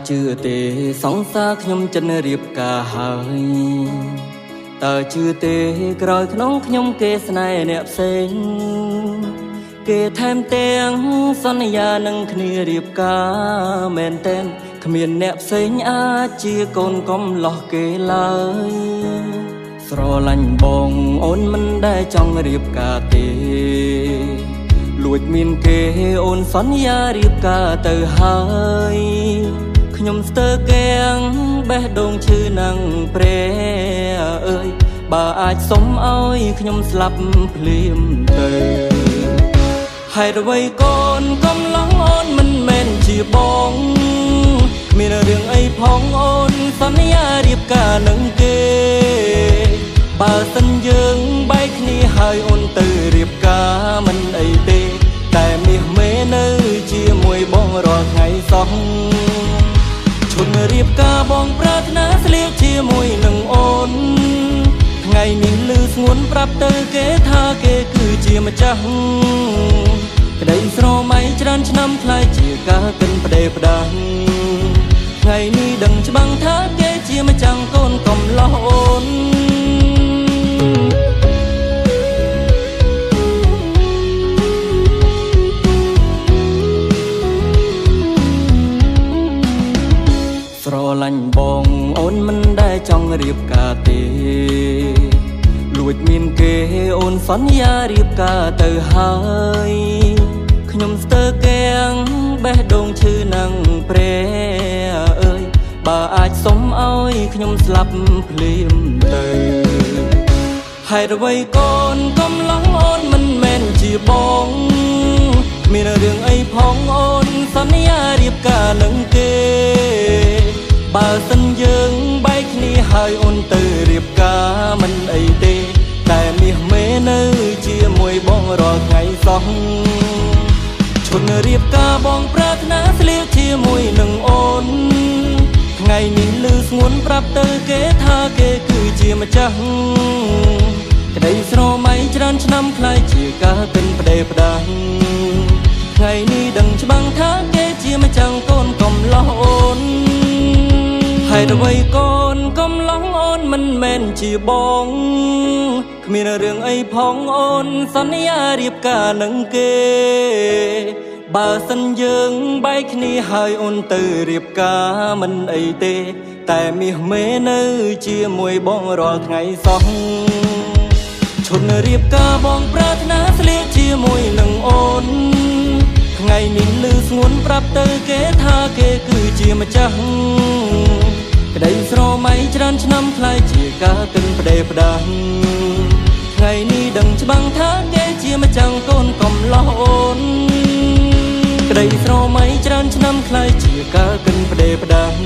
ជឿទេសង្សារខ្ញុំចិនរៀបការហើយតើជឿទេក្រោយក្នុងខ្ញុំគេស្នេហ៍អ្នកផ្សេងគេថែមទាំងសន្យានឹងគ្នារៀបការមែនតែនគ្មានអ្នកផ្សេងអាចជាកូនកំឡោះគេឡើយស្រឡាញ់បងអូនមិនដែលចង់រៀបការទេលួចមានគេអូនសន្យារៀបការទៅហើយខ្ញុំស្ទើរគាំងបេះដូងឈឺនឹងព្រះអើយបើអាចសុំឲ្យខ្ញុំស្លាប់ភ្លាមទៅហេតុអ្វីកូនកំឡុងអូនមិនមែនជាបងគ្មានរឿងអីផងអូនសន្យារៀបការនឹងគេបើសិនយើងបែកគ្នាហើយអូនទៅរៀបការមិនអីទេតែមាសមេនៅជាមួយបងរាល់ថ្ងៃសោះឈុនរៀបការបងប្រាថ្នាស្លៀកជាមួយនឹងអូនថ្ងៃនេះលឺស្ងួនប្រាប់ទៅគេថាគេគឺជាម្ចាស់ក្តីស្រមៃច្រើនឆ្នាំខ្លាយជាការកិនផ្ដេផ្ដាស់ថ្ងៃនេះដឹងច្បាំងថាគេជាម្ចាស់កូនកំឡោះអូនស្រឡាញ់បងអូនមិនដែលចង់រៀបការទេលួចមានគេអូនសន្យារៀបការទៅហើយខ្ញុំស្ទើរគាំងបេះដូងឈឺនឹងព្រះអើយបើអាចសុំឲ្យខ្ញុំស្លាប់ភ្លាមទៅហេតុអ្វីកូនកំឡុងអូនមិនមែនជាបងមានរឿងអីផងអូនសន្យារៀបការនឹងគេបើសិនយើងបែកគ្នាហើយអូនទៅរៀបការមិនអីទេតែមាសមេនៅជាមួយបងរាល់ថ្ងៃសោះឈុនរៀបការបងប្រាថ្នាស្លៀកជាមួយនឹងអូនថ្ងៃនេះលឺស្ងួនប្រាប់ទៅគេថាគេគឺជាម្ចាស់ក្តីស្រមៃច្រើនឆ្នាំខ្លាយជាការកិនផ្ដេផ្ដាស់ថ្ងៃនេះដឹងច្បាំងថាគេជាម្ចាស់កូនកំឡោះអូនហេតុអ្វីកូនកំឡុងអូនមិនមែនជាបងគ្មានរឿងអីផងអូនសន្យារៀបការនឹងគេបើសិនយើងបែកគ្នាហើយអូនទៅរៀបការមិនអីទេតែមាសមេនៅជាមួយបងរាល់ថ្ងៃសោះឈុនរៀបការបងប្រាថ្នាស្លៀកជាមួយនឹងអូនថ្ងៃនេះលឺស្ងួនប្រាប់ទៅគេថាគេគឺជាម្ចាស់ក្តីស្រមៃច្រើនឆ្នាំខ្លាយជាការកិនផ្ដេផ្ដាស់ថ្ងៃនេះដឹងច្បាំងថាគេជាម្ចាស់កូនកំឡោះអូនក្តីស្រមៃច្រើនឆ្នាំខ្លាយជាការកិនផ្ដេផ្ដាស់